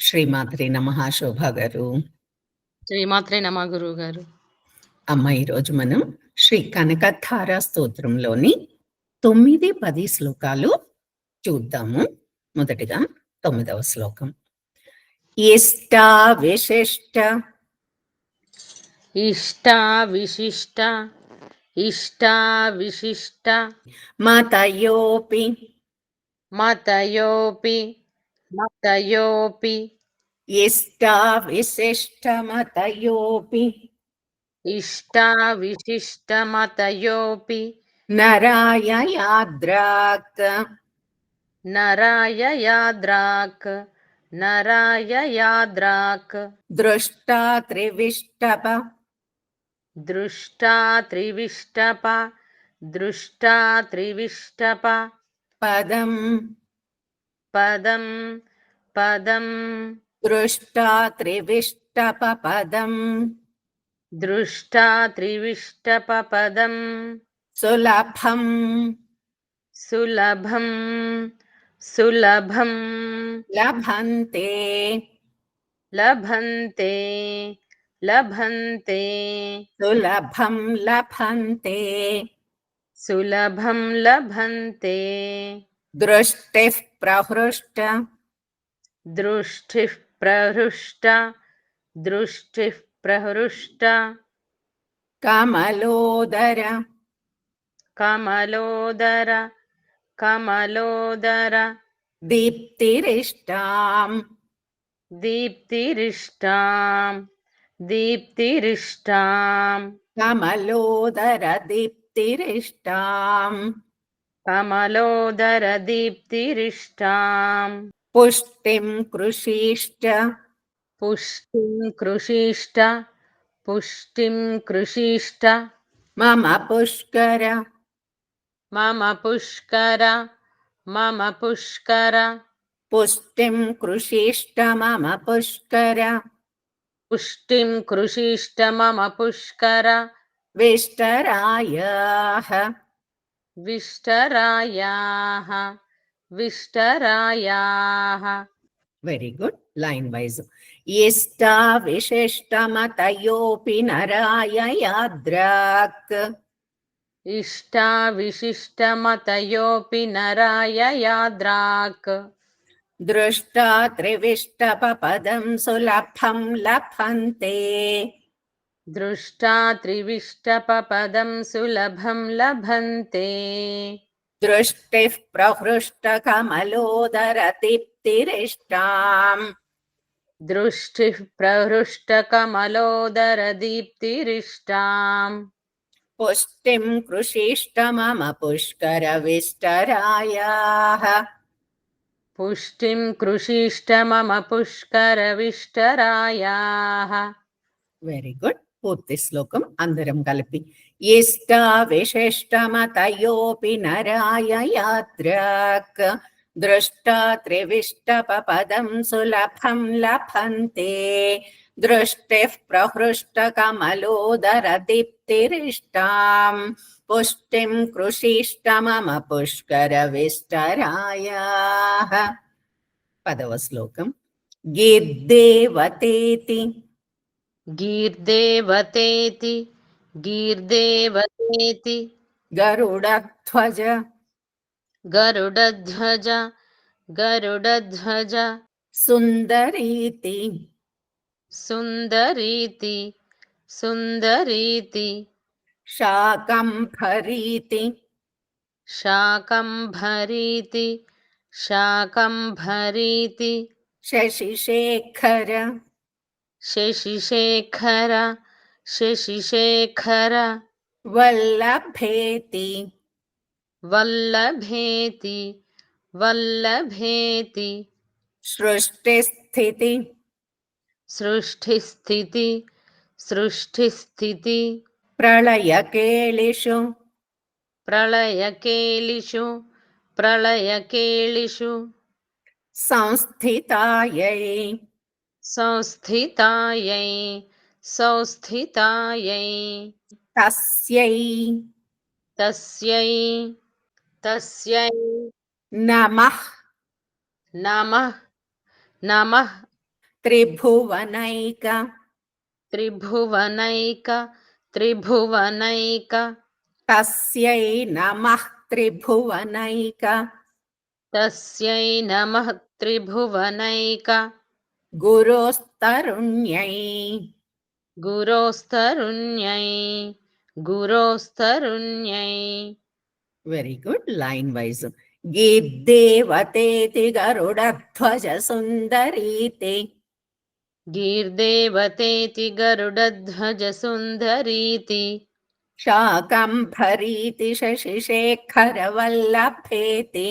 శ్రీమాత్రే నమః శోభ గారు. శ్రీమాత్రే నమః గురువు గారు. అమ్మ ఈరోజు మనం శ్రీ కనకధార స్తోత్రంలోని 9, 10 శ్లోకాలు చూద్దాము. మొదటిగా 9వ శ్లోకం. ఇష్టా విశిష్ట ఇష్టా విశిష్ట ఇష్టా విశిష్ట మతయోపి మతయోపి మతయోపి ఇష్టా విశిష్ట మతయోపి ఇష్టా విశిష్ట మతయోపి నరాయ యాద్రాక్ నరాయ యాద్రాక్ నరాయ యాద్రాక్ దృష్టా త్రివిష్టప దృష్టా త్రివిష్టప దృష్టా త్రివిష్టప పదం పదం పదం దృష్టా త్రివిష్టప పదం దృష్టా త్రివిష్టప పదం సులభం సులభం సులభం లభంతే లభంతే లభంతే సులభం లభంతే సులభం లభంతే దృష్టిః ప్రహృష్ట దృష్టిః ప్రహృష్ట దృష్టిః ప్రహృష్ట కమలోదర కమలోదర కమలోదర దీప్తిరిష్టాం దీప్తిరిష్టాం దీప్తిరిష్టాం కమలోదర దీప్తిరిష్టాం కమలోదర దీప్తిరిష్టాం పుష్టిం కృషీష్ట పుష్టిం కృషీష్ట పుష్టిం కృషీష్ట మమ పుష్కర మమ పుష్కర మమ పుష్కర పుష్టిం కృషీష్ట మమ పుష్కర పుష్టిం కృషీష్ట మమ పుష్కర విష్టరాయాః విష్టరాయాః విష్టరాయాః. Very good. Line wise. ఇష్టా విశిష్టమతయోపి నరాయ యాద్రాక్ ఇష్టా విశిష్టమతయోపి నరాయ యాద్రాక్ దృష్టా త్రివిష్టప పదం సులభం లభంతే దృష్టా త్రివిష్టప పదం సులభం లభంతే దృష్టిః ప్రహృష్ట కమలోదర దీప్తిరిష్టాం దృష్టిః ప్రహృష్ట కమలోదర దీప్తిరిష్టాం పుష్టిం కృషీష్ట మమ పుష్కర విష్టరాయాః పుష్టిం కృషీష్ట మమ పుష్కర విష్టరాయాః. Very good. పూర్తి శ్లోకం అందరం కలిపి. ఇష్టా విశిష్టమతయోపి నరాయ యాద్రాక్ దృష్టా త్రివిష్టప పదం సులభం లభంతే దృష్టిః ప్రహృష్ట కమలోదర దీప్తిరిష్టాం పుష్టిం కృషీష్ట మమ పుష్కర విష్టరాయాః. 10వ శ్లోకం. గీర్దేవతేతి గీర్దేవతేతి గీర్దేవతేతి గరుడధ్వజ గరుడధ్వజ గరుడధ్వజ సుందరీతి సుందరీతి సుందరీతి శాకంభరీతి శాకంభరీతి శాకంభరీతి శశిశేఖర శశిశేఖర శశిశేఖర వల్లభేతి వల్లభేతి వల్లభేతి సృష్టిస్థితి సృష్టిస్థితి సృష్టిస్థితి ప్రళయకేళిషు ప్రళయకేళిషు ప్రళయకేళిషు సంస్థితాయై సంస్థితాయై సంస్థితాయై తస్యై తస్యై తస్యై నమః నమః నమః త్రిభువనైక త్రిభువనైక త్రిభువనైక తస్యై నమః త్రిభువనైక తస్యై నమః త్రిభువనైక గురోస్తరుణ్యై గురోస్తరుణ్యై గురోస్తరుణ్యై వెరీ గుడ్ లైన్ వైజ్ గీర్దేవతేతి గరుడధ్వజ సుందరీతే గీర్దేవతేతి గరుడధ్వజ సుందరీతి శాకంభరీతి శశిశేఖరవల్లభేతి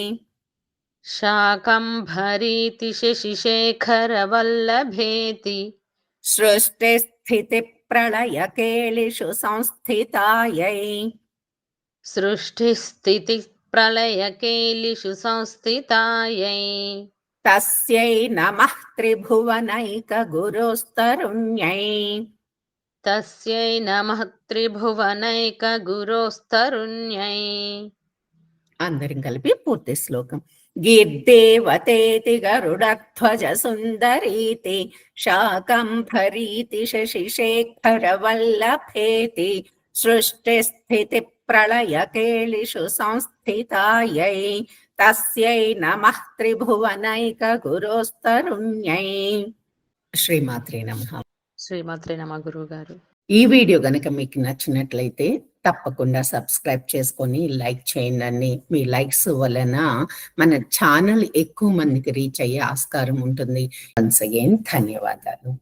శాకంభరీతి శశిశేఖరవల్లభేతి సృష్టిస్థితి ప్రళయకేళిషు సంస్థితాయై సృష్టిస్థితి ప్రళయకేలిషు సంస్థితాయై తస్యై నమః త్రిభువనైక గురోస్తరుణ్యై తస్యై నమః త్రిభువనైక గురోస్తరుణ్యై అందరం కలిపి పూర్తి శ్లోకం గీర్దేవతేతి గరుడధ్వజ సుందరీతి శాకంభరీతి శశిశేఖరవల్లభేతి సృష్టిస్థితి ప్రళయకేళిషు సంస్థితాయై తస్యై నమః త్రిభువనైక గురోస్తరుణ్యై. శ్రీమాత్రే నమః. శ్రీమాత్రే నమ గురువు గారు. ఈ వీడియో గనక మీకు నచ్చినట్లయితే తప్పకుండా సబ్స్క్రైబ్ చేసుకొని లైక్ చేయండి. మీ లైక్స్ వలన మన ఛానల్ ఎక్కువ మందికి రీచ్ అయ్యే ఆస్కారం ఉంటుంది. వన్స్ అగైన్ ధన్యవాదాలు.